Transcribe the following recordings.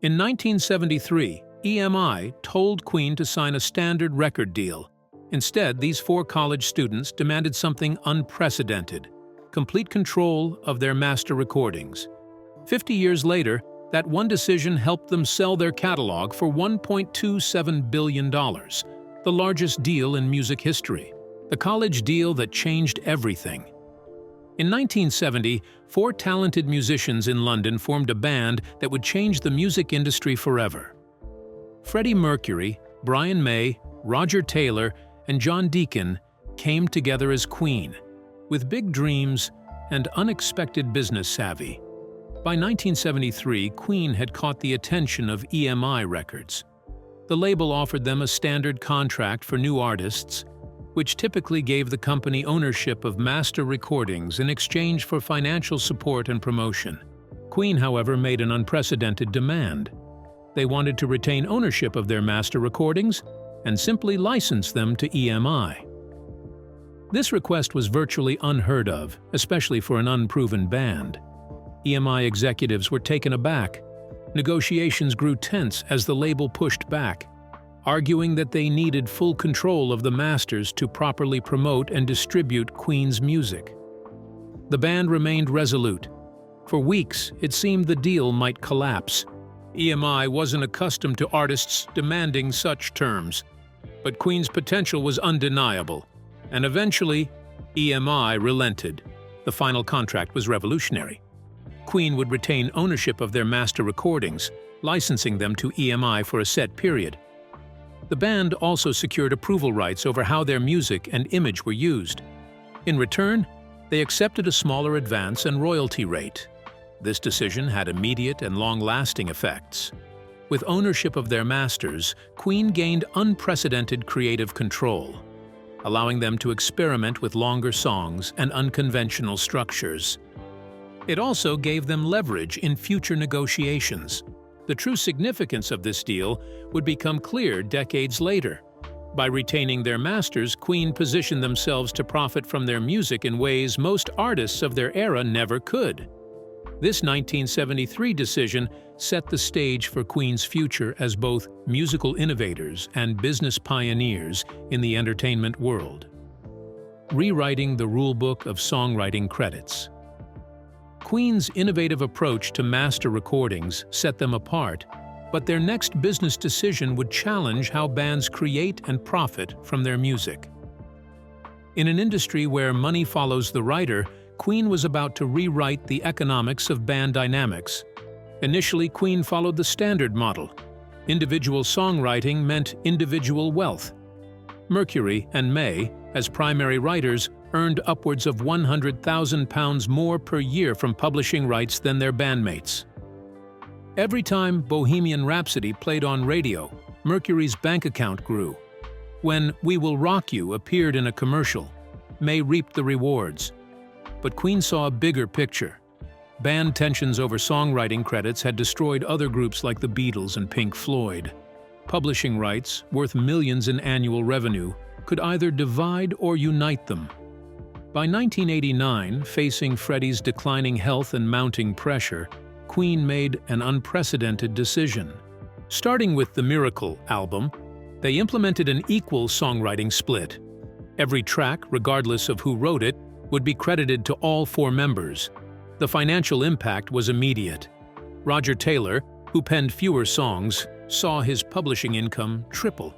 In 1973, EMI told Queen to sign a standard record deal. Instead, these four college students demanded something unprecedented: complete control of their master recordings. 50 years later, that one decision helped them sell their catalog for $1.27 billion, the largest deal in music history, the college deal that changed everything. In 1970, four talented musicians in London formed a band that would change the music industry forever. Freddie Mercury, Brian May, Roger Taylor, and John Deacon came together as Queen, with big dreams and unexpected business savvy. By 1973, Queen had caught the attention of EMI Records. The label offered them a standard contract for new artists, which typically gave the company ownership of master recordings in exchange for financial support and promotion. Queen, however, made an unprecedented demand. They wanted to retain ownership of their master recordings and simply license them to EMI. This request was virtually unheard of, especially for an unproven band. EMI executives were taken aback. Negotiations grew tense as the label pushed back, arguing that they needed full control of the masters to properly promote and distribute Queen's music. The band remained resolute. For weeks, it seemed the deal might collapse. EMI wasn't accustomed to artists demanding such terms, but Queen's potential was undeniable, and eventually, EMI relented. The final contract was revolutionary. Queen would retain ownership of their master recordings, licensing them to EMI for a set period. The band also secured approval rights over how their music and image were used. In return, they accepted a smaller advance and royalty rate. This decision had immediate and long-lasting effects. With ownership of their masters, Queen gained unprecedented creative control, allowing them to experiment with longer songs and unconventional structures. It also gave them leverage in future negotiations. The true significance of this deal would become clear decades later. By retaining their masters, Queen positioned themselves to profit from their music in ways most artists of their era never could. This 1973 decision set the stage for Queen's future as both musical innovators and business pioneers in the entertainment world. Rewriting the rulebook of songwriting credits. Queen's innovative approach to master recordings set them apart, but their next business decision would challenge how bands create and profit from their music. In an industry where money follows the writer, Queen was about to rewrite the economics of band dynamics. Initially, Queen followed the standard model. Individual songwriting meant individual wealth. Mercury and May, as primary writers, earned upwards of £100,000 more per year from publishing rights than their bandmates. Every time Bohemian Rhapsody played on radio, Mercury's bank account grew. When We Will Rock You appeared in a commercial, May reaped the rewards. But Queen saw a bigger picture. Band tensions over songwriting credits had destroyed other groups like the Beatles and Pink Floyd. Publishing rights, worth millions in annual revenue, could either divide or unite them. By 1989, facing Freddie's declining health and mounting pressure, Queen made an unprecedented decision. Starting with the Miracle album, they implemented an equal songwriting split. Every track, regardless of who wrote it, would be credited to all four members. The financial impact was immediate. Roger Taylor, who penned fewer songs, saw his publishing income triple.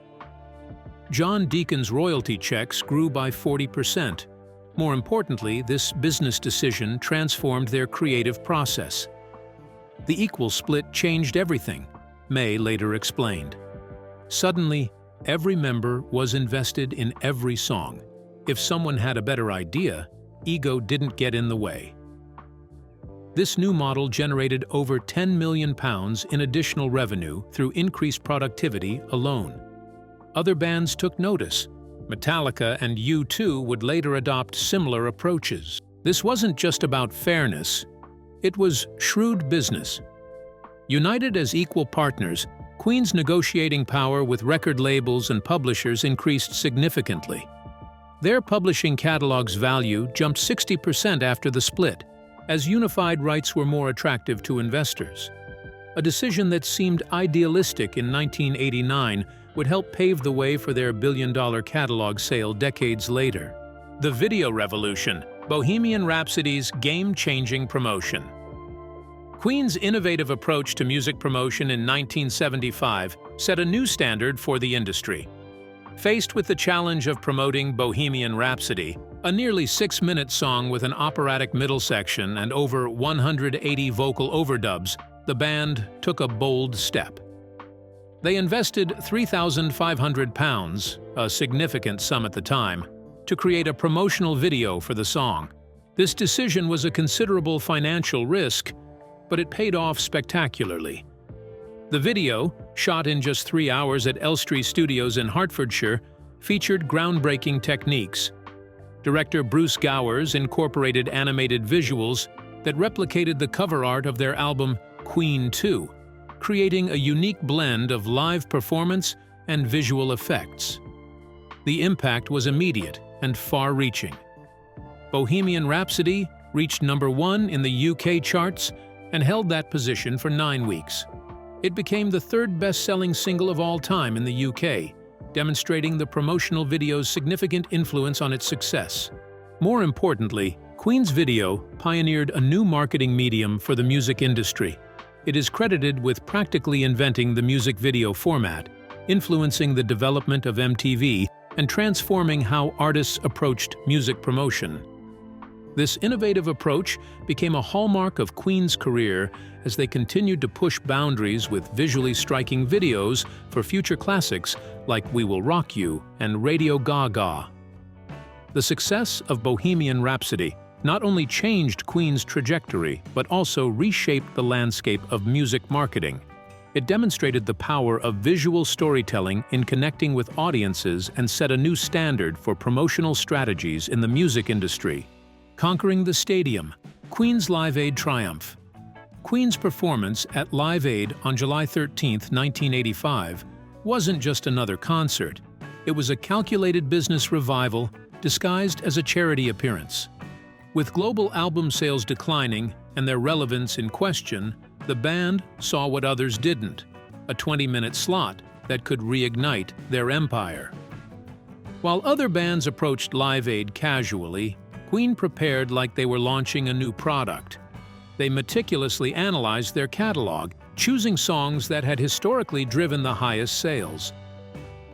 John Deacon's royalty checks grew by 40%. More importantly, this business decision transformed their creative process. The equal split changed everything, May later explained. Suddenly, every member was invested in every song. If someone had a better idea, ego didn't get in the way. This new model generated over £10 million in additional revenue through increased productivity alone. Other bands took notice. Metallica and U2 would later adopt similar approaches. This wasn't just about fairness, it was shrewd business. United as equal partners, Queen's negotiating power with record labels and publishers increased significantly. Their publishing catalog's value jumped 60% after the split, as unified rights were more attractive to investors. A decision that seemed idealistic in 1989 would help pave the way for their billion-dollar catalog sale decades later. The video revolution, Bohemian Rhapsody's game-changing promotion. Queen's innovative approach to music promotion in 1975 set a new standard for the industry. Faced with the challenge of promoting Bohemian Rhapsody, a nearly 6-minute song with an operatic middle section and over 180 vocal overdubs, the band took a bold step. They invested £3,500, a significant sum at the time, to create a promotional video for the song. This decision was a considerable financial risk, but it paid off spectacularly. The video, shot in just 3 hours at Elstree Studios in Hertfordshire, featured groundbreaking techniques. Director Bruce Gowers incorporated animated visuals that replicated the cover art of their album Queen 2, creating a unique blend of live performance and visual effects. The impact was immediate and far-reaching. Bohemian Rhapsody reached #1 in the UK charts and held that position for 9 weeks. It became the third best-selling single of all time in the UK, demonstrating the promotional video's significant influence on its success. More importantly, Queen's video pioneered a new marketing medium for the music industry. It is credited with practically inventing the music video format, influencing the development of MTV and transforming how artists approached music promotion. This innovative approach became a hallmark of Queen's career as they continued to push boundaries with visually striking videos for future classics like We Will Rock You and Radio Gaga. The success of Bohemian Rhapsody not only changed Queen's trajectory, but also reshaped the landscape of music marketing. It demonstrated the power of visual storytelling in connecting with audiences and set a new standard for promotional strategies in the music industry. Conquering the stadium, Queen's Live Aid triumph. Queen's performance at Live Aid on July 13, 1985, wasn't just another concert. It was a calculated business revival disguised as a charity appearance. With global album sales declining and their relevance in question, the band saw what others didn't, a 20-minute slot that could reignite their empire. While other bands approached Live Aid casually, Queen prepared like they were launching a new product. They meticulously analyzed their catalog, choosing songs that had historically driven the highest sales.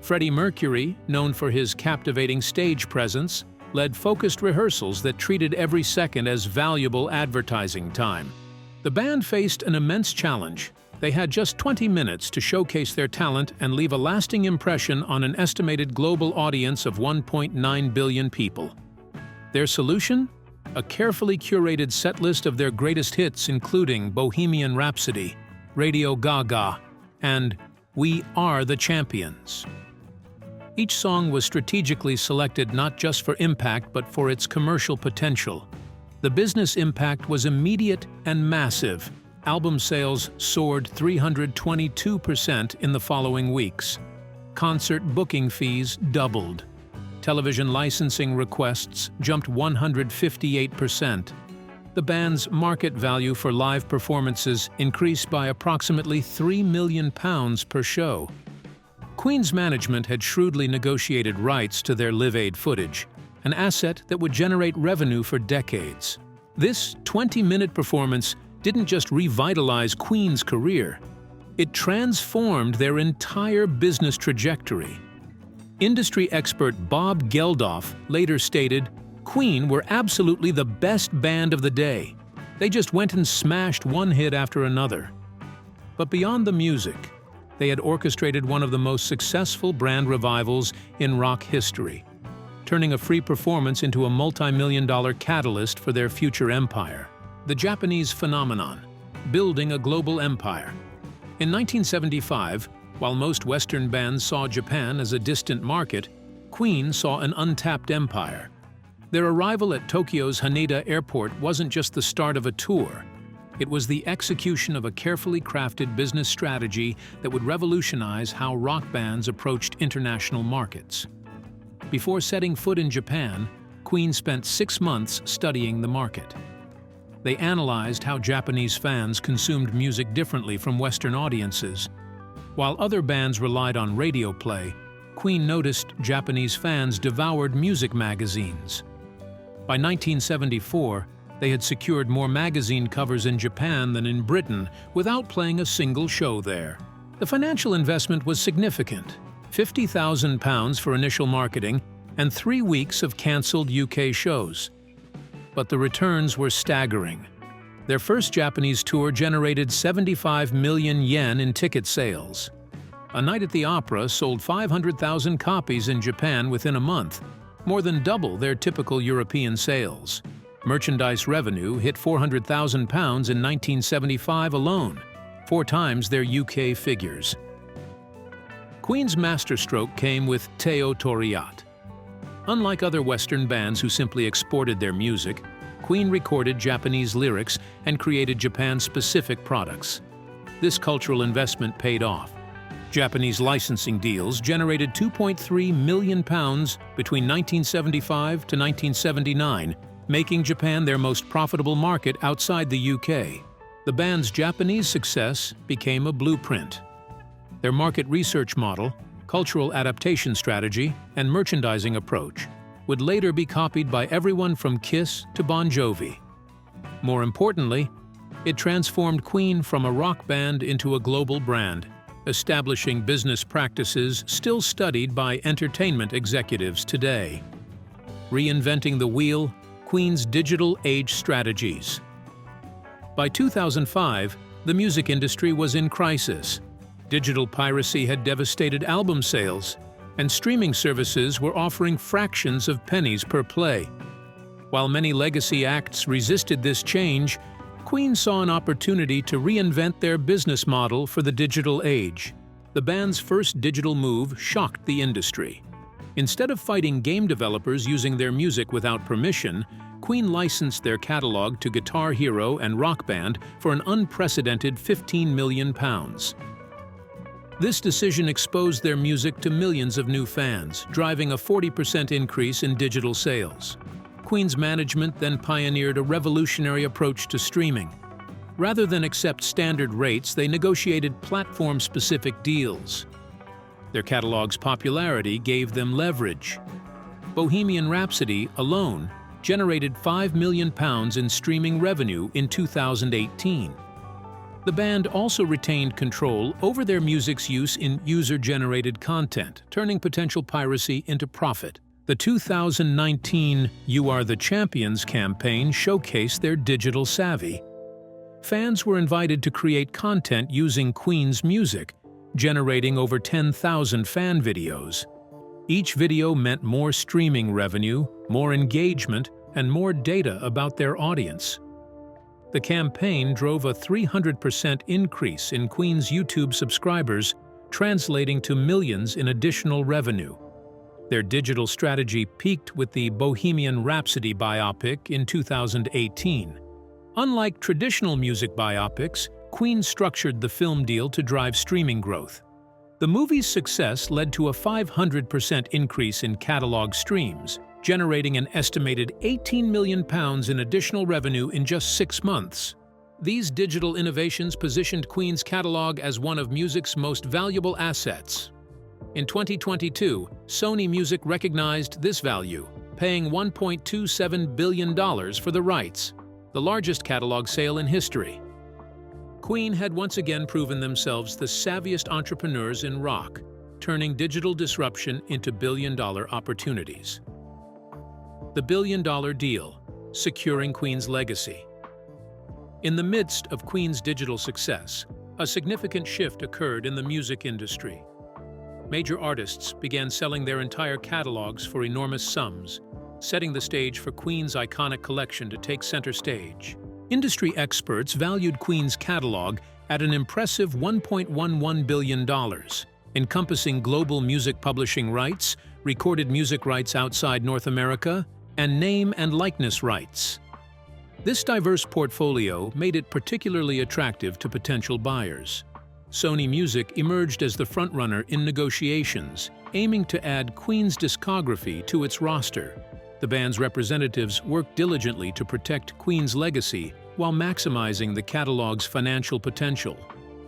Freddie Mercury, known for his captivating stage presence, led focused rehearsals that treated every second as valuable advertising time. The band faced an immense challenge. They had just 20 minutes to showcase their talent and leave a lasting impression on an estimated global audience of 1.9 billion people. Their solution? A carefully curated setlist of their greatest hits including Bohemian Rhapsody, Radio Gaga, and We Are the Champions. Each song was strategically selected not just for impact but for its commercial potential. The business impact was immediate and massive. Album sales soared 322% in the following weeks. Concert booking fees doubled. Television licensing requests jumped 158%. The band's market value for live performances increased by approximately £3 million per show. Queen's management had shrewdly negotiated rights to their Live Aid footage, an asset that would generate revenue for decades. This 20-minute performance didn't just revitalize Queen's career, it transformed their entire business trajectory. Industry expert Bob Geldof later stated, "Queen were absolutely the best band of the day. They just went and smashed one hit after another." But beyond the music, they had orchestrated one of the most successful brand revivals in rock history, turning a free performance into a multi-million-dollar catalyst for their future empire. The Japanese phenomenon, building a global empire. In 1975, while most Western bands saw Japan as a distant market, Queen saw an untapped empire. Their arrival at Tokyo's Haneda Airport wasn't just the start of a tour. It was the execution of a carefully crafted business strategy that would revolutionize how rock bands approached international markets. Before setting foot in Japan, Queen spent 6 months studying the market. They analyzed how Japanese fans consumed music differently from Western audiences. While other bands relied on radio play, Queen noticed Japanese fans devoured music magazines. By 1974, they had secured more magazine covers in Japan than in Britain without playing a single show there. The financial investment was significant: £50,000 for initial marketing and 3 weeks of cancelled UK shows. But the returns were staggering. Their first Japanese tour generated 75 million yen in ticket sales. A Night at the Opera sold 500,000 copies in Japan within a month, more than double their typical European sales. Merchandise revenue hit £400,000 in 1975 alone, 4 times their UK figures. Queen's masterstroke came with Teo Toriat. Unlike other Western bands who simply exported their music, Queen recorded Japanese lyrics and created Japan-specific products. This cultural investment paid off. Japanese licensing deals generated £2.3 million between 1975 to 1979, making Japan their most profitable market outside the UK. The band's Japanese success became a blueprint. Their market research model, cultural adaptation strategy, and merchandising approach would later be copied by everyone from Kiss to Bon Jovi. More importantly, it transformed Queen from a rock band into a global brand, establishing business practices still studied by entertainment executives today. Reinventing the wheel, Queen's digital age strategies. By 2005, the music industry was in crisis. Digital piracy had devastated album sales, and streaming services were offering fractions of pennies per play. While many legacy acts resisted this change, Queen saw an opportunity to reinvent their business model for the digital age. The band's first digital move shocked the industry. Instead of fighting game developers using their music without permission, Queen licensed their catalog to Guitar Hero and Rock Band for an unprecedented £15 million. This decision exposed their music to millions of new fans, driving a 40% increase in digital sales. Queen's management then pioneered a revolutionary approach to streaming. Rather than accept standard rates, they negotiated platform-specific deals. Their catalog's popularity gave them leverage. Bohemian Rhapsody alone generated £5 million in streaming revenue in 2018. The band also retained control over their music's use in user-generated content, turning potential piracy into profit. The 2019 You Are the Champions campaign showcased their digital savvy. Fans were invited to create content using Queen's music, generating over 10,000 fan videos. Each video meant more streaming revenue, more engagement, and more data about their audience. The campaign drove a 300% increase in Queen's YouTube subscribers, translating to millions in additional revenue. Their digital strategy peaked with the Bohemian Rhapsody biopic in 2018. Unlike traditional music biopics, Queen structured the film deal to drive streaming growth. The movie's success led to a 500% increase in catalog streams, generating an estimated £18 million in additional revenue in just 6 months. These digital innovations positioned Queen's catalog as one of music's most valuable assets. In 2022, Sony Music recognized this value, paying $1.27 billion for the rights, the largest catalog sale in history. Queen had once again proven themselves the savviest entrepreneurs in rock, turning digital disruption into billion-dollar opportunities. The billion-dollar deal, securing Queen's legacy. In the midst of Queen's digital success, a significant shift occurred in the music industry. Major artists began selling their entire catalogs for enormous sums, setting the stage for Queen's iconic collection to take center stage. Industry experts valued Queen's catalog at an impressive $1.11 billion, encompassing global music publishing rights, recorded music rights outside North America, and name and likeness rights. This diverse portfolio made it particularly attractive to potential buyers. Sony Music emerged as the frontrunner in negotiations, aiming to add Queen's discography to its roster. The band's representatives worked diligently to protect Queen's legacy while maximizing the catalog's financial potential.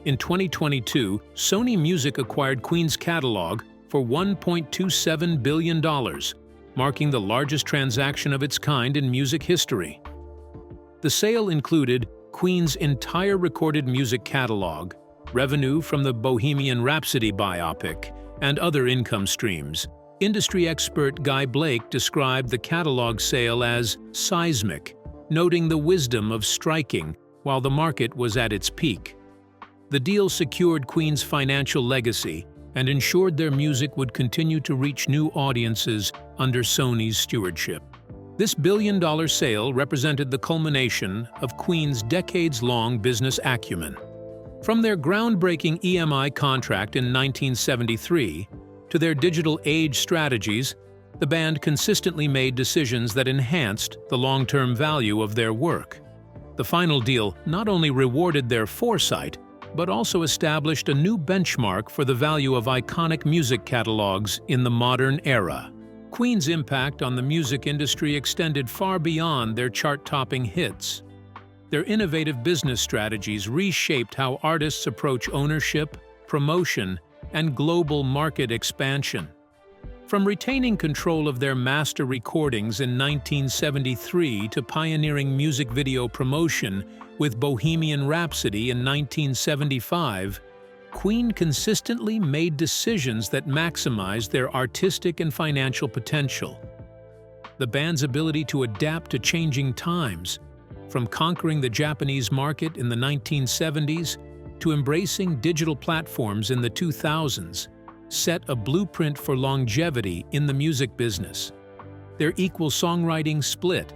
In 2022, Sony Music acquired Queen's catalog for $1.27 billion, marking the largest transaction of its kind in music history. The sale included Queen's entire recorded music catalog, revenue from the Bohemian Rhapsody biopic, and other income streams. Industry expert Guy Blake described the catalog sale as seismic, noting the wisdom of striking while the market was at its peak. The deal secured Queen's financial legacy and ensured their music would continue to reach new audiences under Sony's stewardship. This billion-dollar sale represented the culmination of Queen's decades-long business acumen. From their groundbreaking EMI contract in 1973 to their digital age strategies, the band consistently made decisions that enhanced the long-term value of their work. The final deal not only rewarded their foresight, but also established a new benchmark for the value of iconic music catalogs in the modern era. Queen's impact on the music industry extended far beyond their chart-topping hits. Their innovative business strategies reshaped how artists approach ownership, promotion, and global market expansion. From retaining control of their master recordings in 1973 to pioneering music video promotion with Bohemian Rhapsody in 1975, Queen consistently made decisions that maximized their artistic and financial potential. The band's ability to adapt to changing times, from conquering the Japanese market in the 1970s to embracing digital platforms in the 2000s, set a blueprint for longevity in the music business. Their equal songwriting split,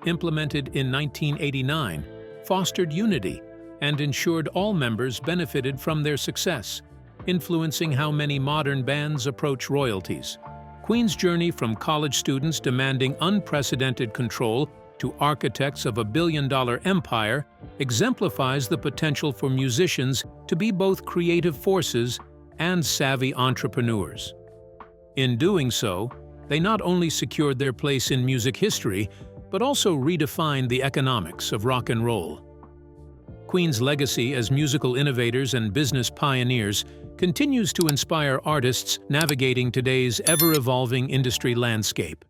implemented in 1989, fostered unity and ensured all members benefited from their success, influencing how many modern bands approach royalties. Queen's journey from college students demanding unprecedented control to architects of a billion-dollar empire exemplifies the potential for musicians to be both creative forces and savvy entrepreneurs. In doing so, they not only secured their place in music history, but also redefined the economics of rock and roll. Queen's legacy as musical innovators and business pioneers continues to inspire artists navigating today's ever-evolving industry landscape.